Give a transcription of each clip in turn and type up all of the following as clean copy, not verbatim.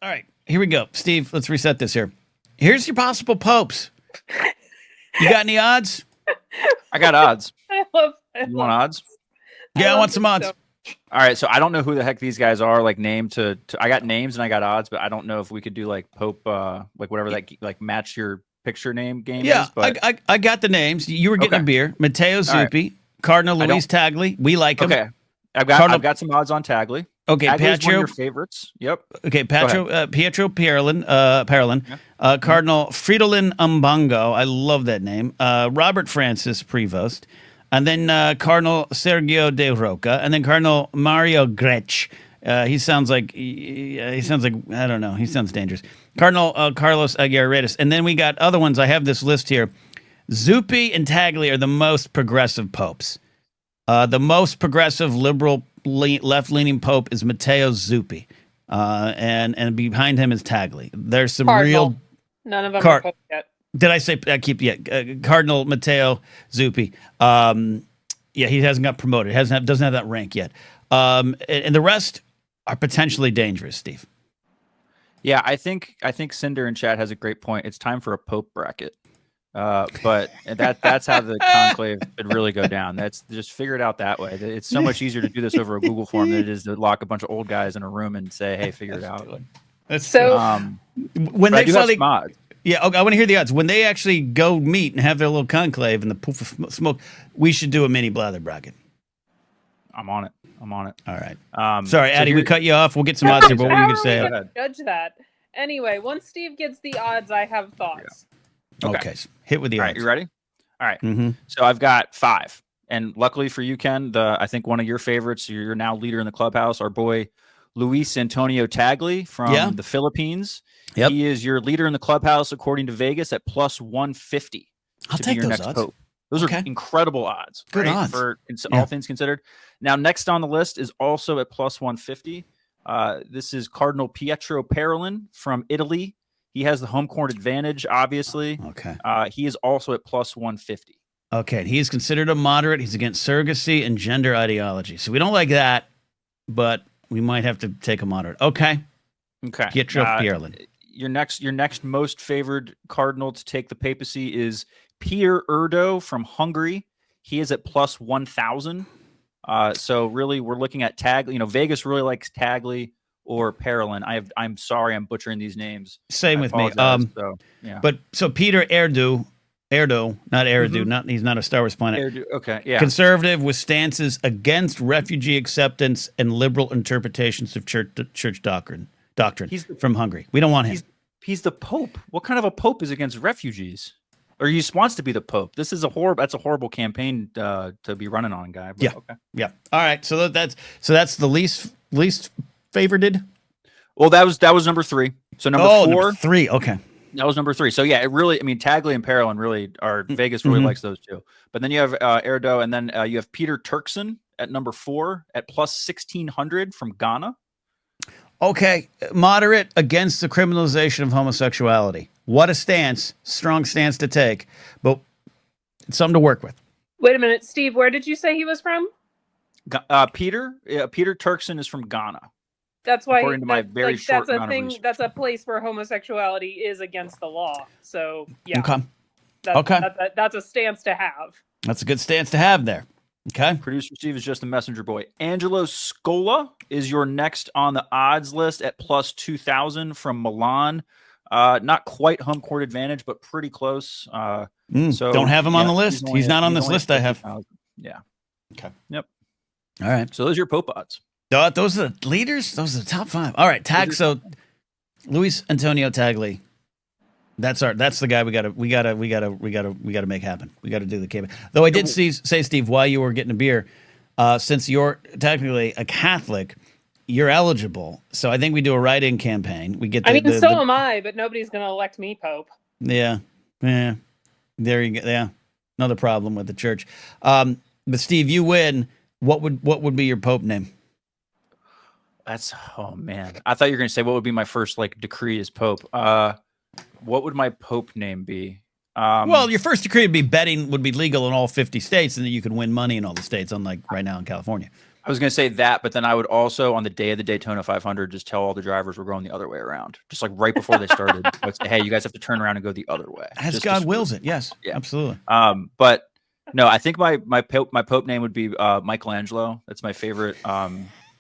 All right, here we go. Steve, let's reset this here. Here's your possible popes. You got any odds? I got odds. I You want odds? Yeah, I want some odds. All right, so I don't know who the heck these guys are. Like name to I got names and I got odds, but I don't know if we could do like Pope, like whatever that like match your picture name game is. But I got the names. You were getting a beer. Matteo Zuppi, right. Cardinal Luis Tagli. We like him. Okay, I've got some odds on Tagli. Okay, Tagli's one of your favorites. Yep. Okay, Pietro Parolin, Cardinal Fridolin Umbango. I love that name. Robert Francis Prevost, and then Cardinal Sergio De Roca, and then Cardinal Mario Grech. He sounds like I don't know. He sounds dangerous. Cardinal Carlos Aguirreras, and then we got other ones. I have this list here. Zuppi and Tagli are the most progressive popes. The most progressive liberal left-leaning pope is Matteo Zuppi, and behind him is Tagli. There's some Cardinal. None of them are popes yet. Did I say Cardinal Matteo Zuppi? He hasn't got promoted. Doesn't have that rank yet. And the rest are potentially dangerous, Steve. Yeah, I think Cinder in chat has a great point. It's time for a pope bracket. But that's how the conclave would really go down. That's just figure it out that way. It's so much easier to do this over a Google form than it is to lock a bunch of old guys in a room and say, "Hey, figure it out." So when they finally, I want to hear the odds. When they actually go meet and have their little conclave and the poof of smoke, we should do a mini blather bracket. I'm on it. All right. Sorry, Addie, we cut you off. We'll get some odds here. But what were you going to say? Judge that. Anyway, once Steve gets the odds, I have thoughts. Yeah. Okay. Hit with the odds. All right, you ready? All right. Mm-hmm. So I've got 5. And luckily for you, Ken, I think one of your favorites, you're now leader in the clubhouse, our boy Luis Antonio Tagli from the Philippines. Yep. He is your leader in the clubhouse, according to Vegas, at plus 150 I'll to take be your those next odds. pope. Those are incredible odds. Good odds. For all things considered. Now, next on the list is also at plus 150. This is Cardinal Pietro Parolin from Italy. He has the home court advantage, obviously. Okay. He is also at plus 150. Okay. He is considered a moderate. He's against surrogacy and gender ideology. So we don't like that, but we might have to take a moderate. Okay. Pietro Parolin. Your next most favored cardinal to take the papacy is Peter Erdo from Hungary. He is at plus 1,000. So really, we're looking at Tagli. Vegas really likes Tagli or Parolin. I'm sorry, I'm butchering these names. Same with me. So Peter Erdo, not Eridu, he's not a Star Wars planet. Erdo, okay, yeah. Conservative with stances against refugee acceptance and liberal interpretations of church doctrine. He's from Hungary. We don't want him. He's the Pope. What kind of a Pope is against refugees? Or he wants to be the Pope. This is that's a horrible campaign to be running on, guy. But, okay. Yeah. All right. So that's the least favorited. Well, that was number 3. So number 4. Number 3. Okay. That was number 3. So yeah, it really. I mean, Tagli and Parolin really are. Vegas really likes those two. But then you have Erdo, and then you have Peter Turkson at number 4 at plus 1,600 from Ghana. Okay, moderate against the criminalization of homosexuality. What a stance, strong stance to take, but it's something to work with. Wait a minute, Steve, where did you say he was from? Peter Turkson is from Ghana. That's why, according to my very short amount of research. That's a place where homosexuality is against the law. So, yeah. Okay. That's a stance to have. That's a good stance to have there. Okay. Producer Steve is just a messenger boy. Angelo Scola is your next on the odds list at plus 2,000 from Milan. Not quite home court advantage, but pretty close. So don't have him on the list. He's not on this list I have. Yeah. Okay. Yep. All right. So those are your Pope odds. Those are the leaders. Those are the top 5. All right. So Luis Antonio Tagli. That's the guy we gotta make happen. We gotta do the campaign. Though I did say, Steve, while you were getting a beer, since you're technically a Catholic, you're eligible. So I think we do a write-in campaign. We get. So am I, but nobody's gonna elect me Pope. Yeah. There you go. Yeah, another problem with the church. But Steve, you win. What would be your Pope name? Oh man, I thought you were gonna say what would be my first decree as Pope. What would my Pope name be? Well, your first decree would be betting would be legal in all 50 states, and then you could win money in all the states, unlike right now in California. I was going to say that, but then I would also, on the day of the Daytona 500, just tell all the drivers we're going the other way around. Just like right before they started, I would say, hey, you guys have to turn around and go the other way. As just God wills it. Yes, yeah. absolutely. But no, I think my Pope name would be Michelangelo. That's my favorite.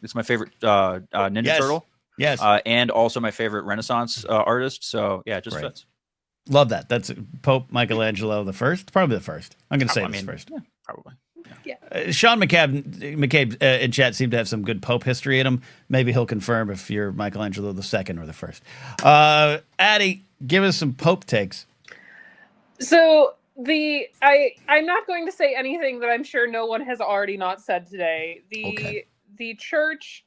It's my favorite Ninja Turtle. Yes. And also my favorite Renaissance artist. So yeah, it just fits. Love that. That's Pope Michelangelo the first. Probably the first. I'm going to say this first. Yeah, probably. Yeah. Sean McCabe in chat seemed to have some good Pope history in him. Maybe he'll confirm if you're Michelangelo the second or the first. Addie, give us some Pope takes. So I'm not going to say anything that I'm sure no one has already not said today. The church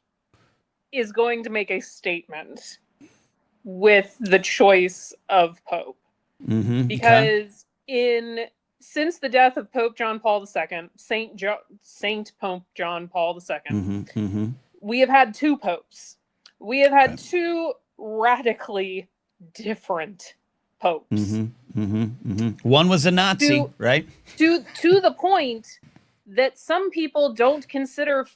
is going to make a statement with the choice of Pope. Mm-hmm. Because since the death of Pope John Paul II, Saint Pope John Paul II, we have had two popes. We have had two radically different popes. One was a Nazi, right? To the point that some people don't consider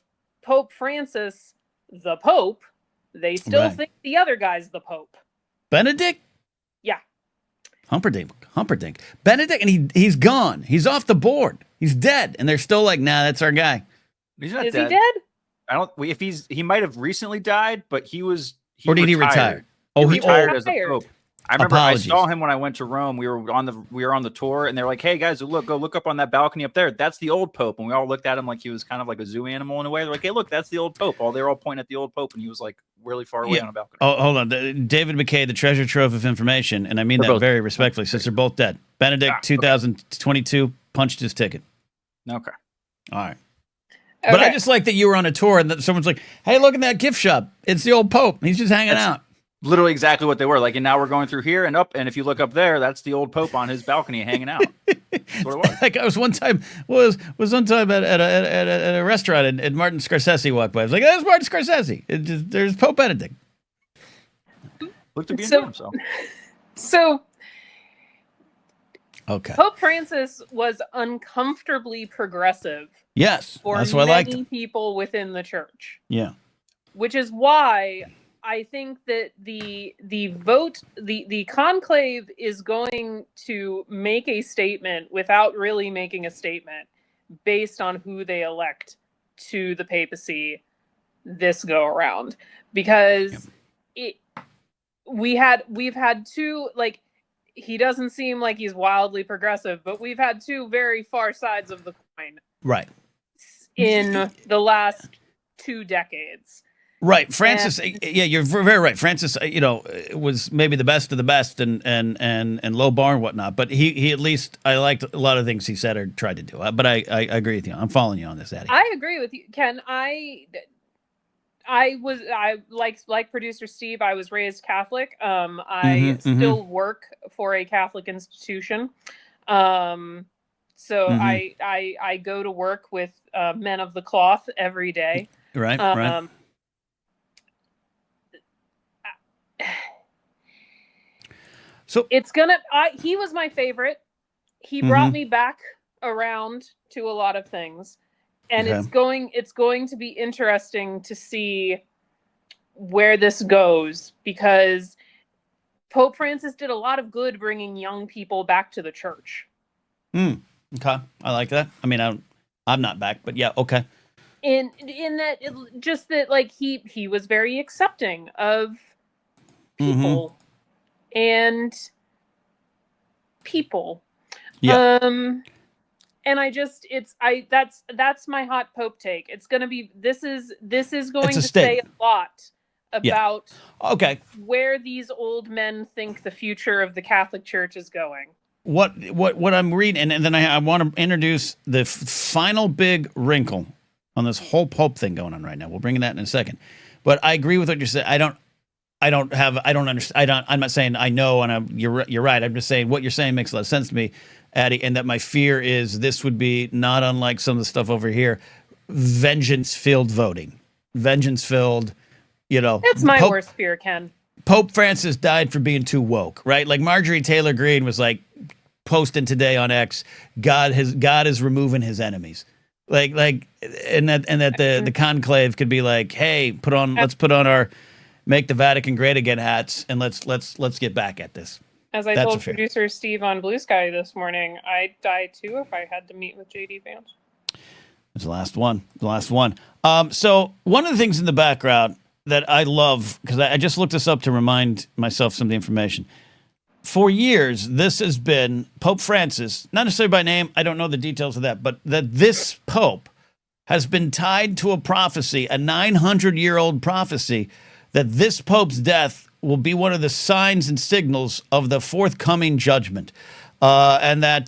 Pope Francis the Pope. They still think the other guy's the Pope. Benedict? Yeah. Humperdinck. Benedict, and he's gone. He's off the board. He's dead. And they're still like, nah, that's our guy. He's not dead. Is dead. he dead? I don't. If he might have recently died, but he was. Or did he retire? Oh, he retired as a Pope. I remember Apologies. I saw him when I went to Rome. We were on the tour, and they're like, "Hey guys, go look up on that balcony up there. That's the old Pope." And we all looked at him like he was kind of like a zoo animal in a way. They're like, "Hey, look, that's the old Pope." They're all pointing at the old Pope, and he was like really far away on a balcony. Oh, hold on, David McKay, the treasure trove of information, and I mean that very respectfully, since they're both dead. Benedict, 2022, punched his ticket. Okay. All right. Okay. But I just like that you were on a tour and that someone's like, "Hey, look in that gift shop. It's the old Pope. He's just hanging out." Literally exactly what they were. Like, and now we're going through here and up, and if you look up there, that's the old Pope on his balcony hanging out. That's what it was. Like I was one time at a restaurant and Martin Scorsese walked by. I was like, "There's Martin Scorsese. There's Pope Benedict." Looked to be enjoying himself. So okay. Pope Francis was uncomfortably progressive. Yes, for that's what I liked. Many people within the church. Yeah. Which is why I think that the conclave is going to make a statement without really making a statement based on who they elect to the papacy this go around, because we've had two, like, he doesn't seem like he's wildly progressive, but we've had two very far sides of the coin in the last 2 decades. Right, Francis. Yeah, you're very right. Francis, was maybe the best of the best, and low bar and whatnot. But he at least, I liked a lot of things he said or tried to do. But I agree with you. I'm following you on this, Addie. I agree with you, Ken. I like producer Steve. I was raised Catholic. I still work for a Catholic institution. So I go to work with men of the cloth every day. Right. Right. So it's gonna. He was my favorite. He brought me back around to a lot of things, and it's going to be interesting to see where this goes, because Pope Francis did a lot of good bringing young people back to the church. Okay, I like that. I mean, I'm not back, but yeah, okay. In that, just that, like, he was very accepting of people and people. Yeah. And that's my hot Pope take. It's going to be, this is going to say a lot about where these old men think the future of the Catholic Church is going. What I'm reading, and then I want to introduce the final big wrinkle on this whole Pope thing going on right now. We'll bring that in a second. But I agree with what you're saying. I don't understand. I'm not saying I know, and you're right. I'm just saying what you're saying makes a lot of sense to me, Addie, and that my fear is this would be not unlike some of the stuff over here, vengeance-filled voting. Vengeance-filled, That's my worst fear, Ken. Pope Francis died for being too woke, right? Like Marjorie Taylor Greene was like posting today on X, God is removing his enemies. and that the conclave could be like, hey, let's put on our make the Vatican great again hats, and let's get back at this. As I told producer Steve on Blue Sky this morning, I'd die too if I had to meet with JD Vance. It's the last one. So one of the things in the background that I love, because I just looked this up to remind myself some of the information. For years, this has been Pope Francis, not necessarily by name, I don't know the details of that, but that this Pope has been tied to a prophecy, a 900-year-old prophecy, that this Pope's death will be one of the signs and signals of the forthcoming judgment. And that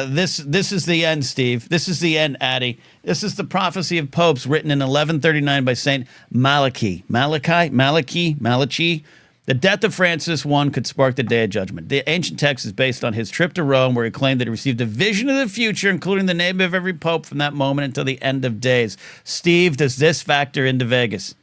this is the end, Steve. This is the end, Addie. This is the prophecy of popes written in 1139 by Saint Malachi. Malachi. The death of Francis I could spark the day of judgment. The ancient text is based on his trip to Rome, where he claimed that he received a vision of the future, including the name of every pope from that moment until the end of days. Steve, does this factor into Vegas?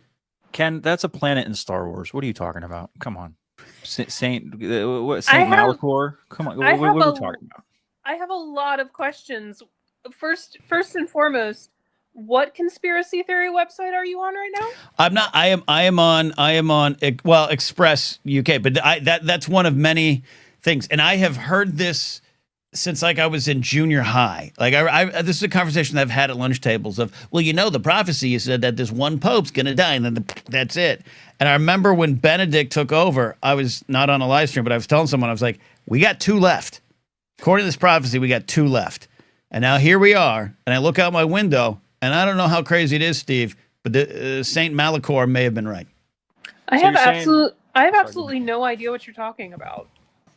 Ken, that's a planet in Star Wars. What are you talking about? Come on. Saint Malachor? Come on. What are we talking about? I have a lot of questions. First and foremost, what conspiracy theory website are you on right now? I'm not. I am on. Well, Express UK, but that's one of many things, and I have heard this since like I was in junior high. Like this is a conversation that I've had at lunch tables of, well, the prophecy said that this one pope's gonna die, and then that's it. And I remember when Benedict took over, I was not on a live stream, but I was telling someone, I was like, we got 2 left. According to this prophecy, we got 2 left. And now here we are, and I look out my window, and I don't know how crazy it is, Steve, but Saint Malachor may have been right. I have absolutely no idea what you're talking about.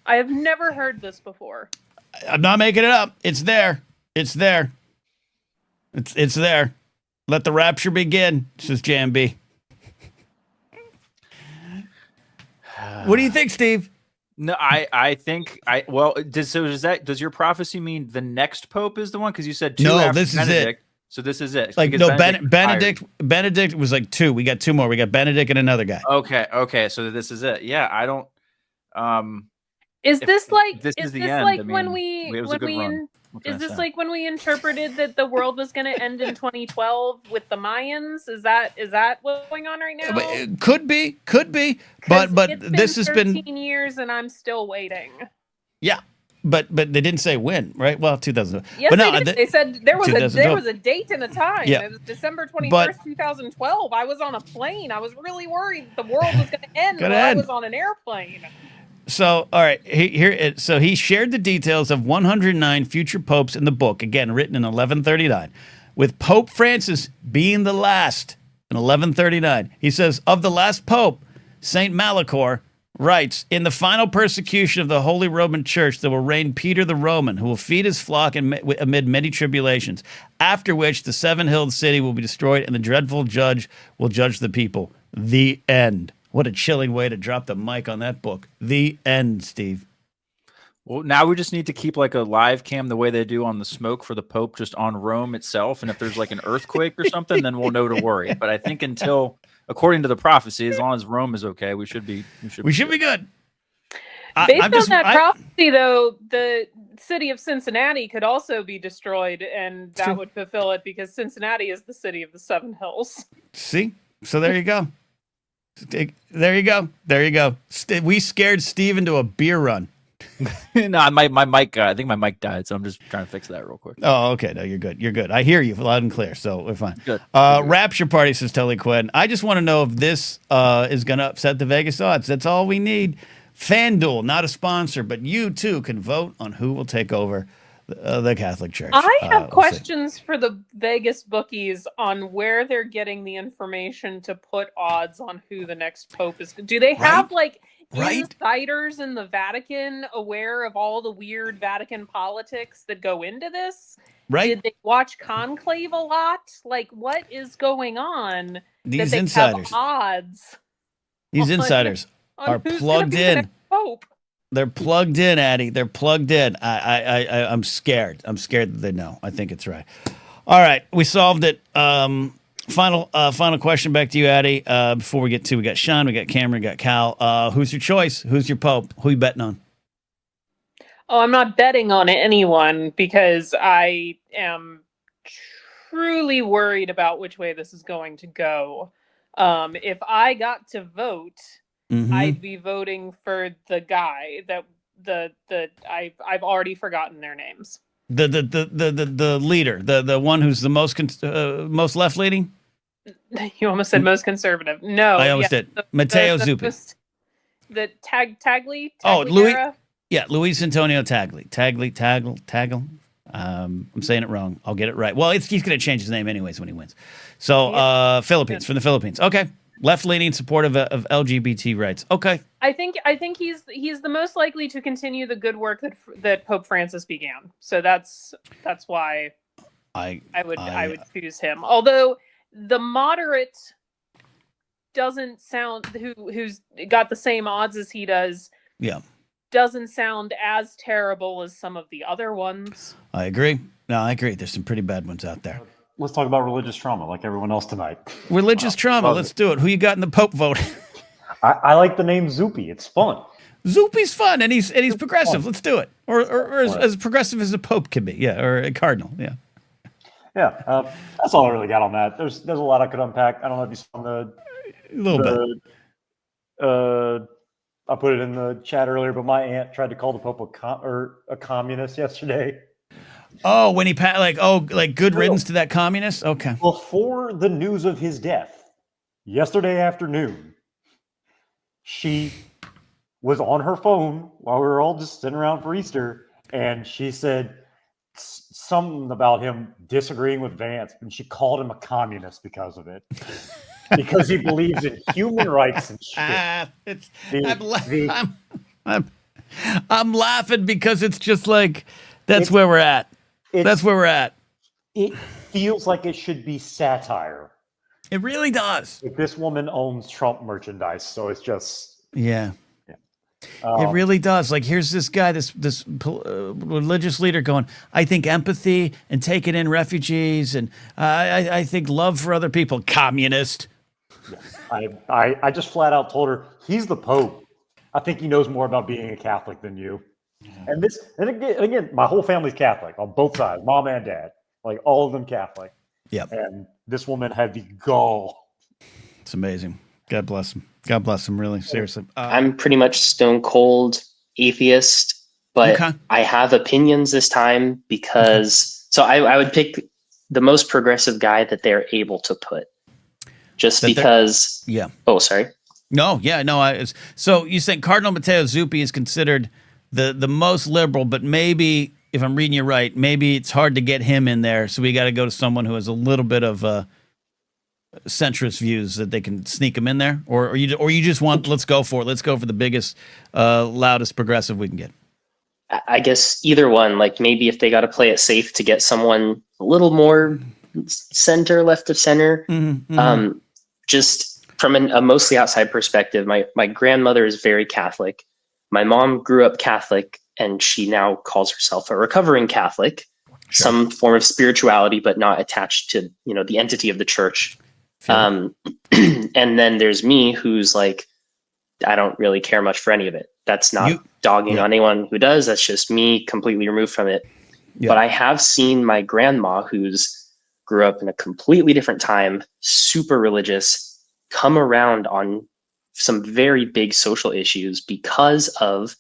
I have never heard this before. I'm not making it up. It's there. It's there. It's there. Let the rapture begin, says JMB. What do you think, Steve? No, I think does your prophecy mean the next pope is the one? Because you said 2 after this Benedict, is it. So this is it. Like Benedict was like 2. We got 2 more. We got Benedict and another guy. Okay. So this is it. Yeah, I don't. Is this like when we interpreted that the world was going to end in 2012 with the Mayans? Is that what's going on right now? It could be, but this has been 13 years and I'm still waiting. Yeah, but they didn't say when, right? Well, 2000. Yes, but they did. They said there was a date and a time. Yeah. It was December 21st, 2012. I was on a plane. I was really worried the world was going to end while I was on an airplane. So, all right, so he shared the details of 109 future popes in the book, again, written in 1139, with Pope Francis being the last in 1139. He says, of the last pope, Saint Malachor writes, in the final persecution of the Holy Roman Church, there will reign Peter the Roman, who will feed his flock amid many tribulations, after which the 7-hilled city will be destroyed and the dreadful judge will judge the people. The end. What a chilling way to drop the mic on that book. The end, Steve. Well, now we just need to keep like a live cam the way they do on the smoke for the Pope, just on Rome itself. And if there's like an earthquake or something, then we'll know to worry. But I think according to the prophecy, as long as Rome is okay, we should be good. Based on that prophecy, though, the city of Cincinnati could also be destroyed, and that would fulfill it because Cincinnati is the city of the 7 hills. See? So there you go. There you go. We scared Steve into a beer run. No, my mic. I think my mic died, so I'm just trying to fix that real quick. Oh, okay. No, you're good. You're good. I hear you loud and clear, so we're fine. Good. Rapture party, says Tully Quinn. I just want to know if this is going to upset the Vegas odds. That's all we need. FanDuel, not a sponsor, but you too can vote on who will take over the Catholic Church. I have questions for the Vegas bookies on where they're getting the information to put odds on who the next pope is. Do they have insiders in the Vatican aware of all the weird Vatican politics that go into this? Right. Did they watch Conclave a lot? Like, what is going on? These that they insiders. Have odds. These insiders are plugged in. They're plugged in, Addie. They're plugged in. I'm scared. I'm scared that they know. I think it's right. All right, we solved it. Final question back to you, Addie. Before we got Sean, we got Cameron, we got Cal. Who's your choice? Who's your pope? Who you betting on? Oh, I'm not betting on anyone because I am truly worried about which way this is going to go. If I got to vote, I'd be voting for the guy that I've already forgotten their names. The leader, the one who's the most left leaning. You almost said most conservative. No, I almost did. Matteo Zuppi. The Tagli. Oh, Luis Antonio Tagle. I'm saying it wrong. I'll get it right. Well, he's going to change his name anyways when he wins. So, Philippines, from the Philippines. Okay. Left-leaning, supportive of LGBT rights. Okay. I think he's the most likely to continue the good work that Pope Francis began. So that's why I would choose him. Although the moderate doesn't sound who's got the same odds as he does. Yeah. Doesn't sound as terrible as some of the other ones. I agree. No, I agree. There's some pretty bad ones out there. Let's talk about religious trauma like everyone else tonight. Religious trauma. Let's do it. Who you got in the Pope vote? I like the name Zuppi. It's fun. Zuppi's fun, and he's progressive. Let's do it. Or as progressive as a Pope can be. Yeah, or a cardinal. Yeah. Yeah. That's all I really got on that. There's a lot I could unpack. I don't know if you saw a little bit. I put it in the chat earlier, but my aunt tried to call the Pope a communist yesterday. Oh, when he good riddance to that communist? Okay. Before the news of his death, yesterday afternoon, she was on her phone while we were all just sitting around for Easter, and she said something about him disagreeing with Vance, and she called him a communist because of it. Because he believes in human rights and shit. I'm laughing because it's just like that's where we're at. That's where we're at. It feels like it should be satire. It really does. If this woman owns Trump merchandise, so it's just yeah. It really does. Like, here's this guy, this religious leader going, I think empathy and taking in refugees, and I think love for other people. Communist. Yes. I just flat out told her, he's the Pope. I think he knows more about being a Catholic than you. And again, my whole family's Catholic on both sides, mom and dad, like all of them Catholic. Yep. And this woman had the gall. It's amazing. God bless him. God bless him, really, seriously. I'm pretty much stone cold atheist, but I have opinions this time because so I would pick the most progressive guy that they're able to put. Just because. Yeah. Oh, sorry. No, yeah, no. So you think Cardinal Matteo Zuppi is considered the most liberal, but maybe, if I'm reading you right, maybe it's hard to get him in there. So we got to go to someone who has a little bit of centrist views that they can sneak him in there, or you just want let's go for the biggest, loudest progressive we can get. I guess either one. Like maybe if they got to play it safe to get someone a little more left of center. Mm-hmm. Just from a mostly outside perspective, my grandmother is very Catholic. My mom grew up Catholic, and she now calls herself a recovering Catholic, some form of spirituality, but not attached to the entity of the church. And then there's me, who's like, I don't really care much for any of it. That's not dogging on anyone who does. That's just me completely removed from it. Yeah. But I have seen my grandma, who's grew up in a completely different time, super religious, come around on some very big social issues because of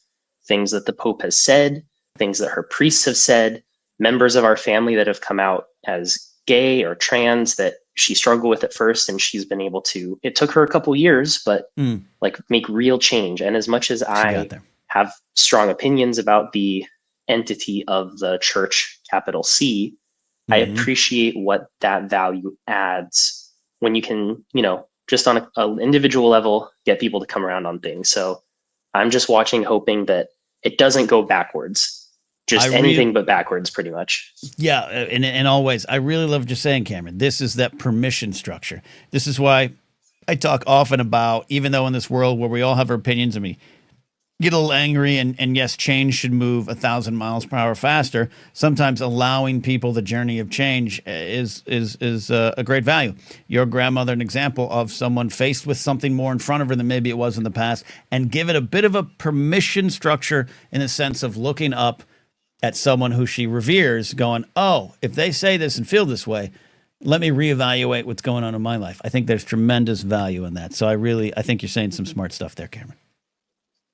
things that the Pope has said, things that her priests have said, members of our family that have come out as gay or trans that she struggled with at first, and she's been able to, it took her a couple years, but make real change. And as much as I have strong opinions about the entity of the church, capital C, I appreciate what that value adds when you can, just on an individual level, get people to come around on things. So I'm just watching, hoping that it doesn't go backwards. Just anything but backwards, pretty much. Yeah, and always. I really love what you're saying, Cameron. This is that permission structure. This is why I talk often about, even though in this world where we all have our opinions and we get a little angry, and yes, change should move 1,000 miles per hour faster, sometimes allowing people the journey of change is a great value. Your grandmother, an example of someone faced with something more in front of her than maybe it was in the past, and give it a bit of a permission structure in the sense of looking up at someone who she reveres, going, oh, if they say this and feel this way, let me reevaluate what's going on in my life. I think there's tremendous value in that. So I think you're saying some smart stuff there, Cameron.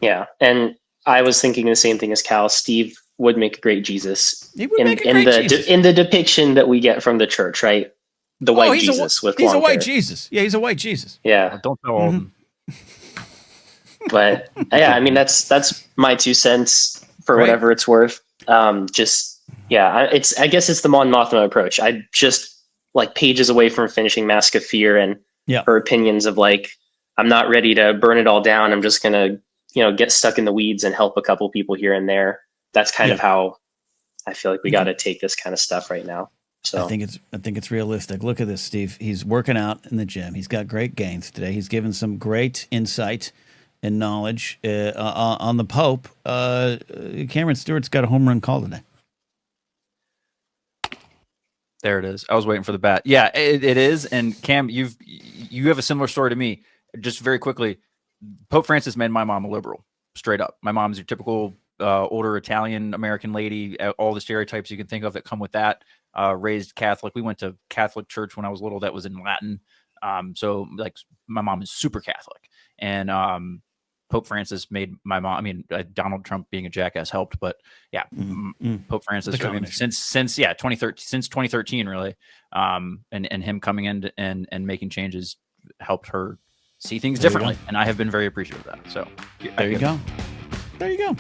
Yeah, and I was thinking the same thing as Cal. Steve would make a great Jesus. He would make a great Jesus. In the depiction that we get from the church, right? The white Jesus with he's long a white hair. Jesus. Yeah, he's a white Jesus. Yeah, Don't tell Alden. but yeah, I mean that's my 2 cents for Great. whatever it's worth. I guess it's the Mon Mothma approach. I just like pages away from finishing Mask of Fear, and her opinions of like, I'm not ready to burn it all down. I'm just gonna, get stuck in the weeds and help a couple people here and there. That's kind of how I feel like we got to take this kind of stuff right now. So I think it's realistic. Look at this, Steve. He's working out in the gym. He's got great gains today. He's given some great insight and knowledge on the Pope. Cameron Stewart's got a home run call today. There it is. I was waiting for the bat. Yeah, it is. And Cam, you have a similar story to me. Just very quickly, Pope Francis made my mom a liberal, straight up. My mom's your typical older Italian American lady. All the stereotypes you can think of that come with that. Raised Catholic. We went to Catholic church when I was little. That was in Latin. So like my mom is super Catholic, and Pope Francis made my mom. I mean, Donald Trump being a jackass helped, but yeah, Pope Francis. I mean, since 2013, really, and him coming in and making changes helped her see things differently, and I have been very appreciative of that. So there you go. There you go.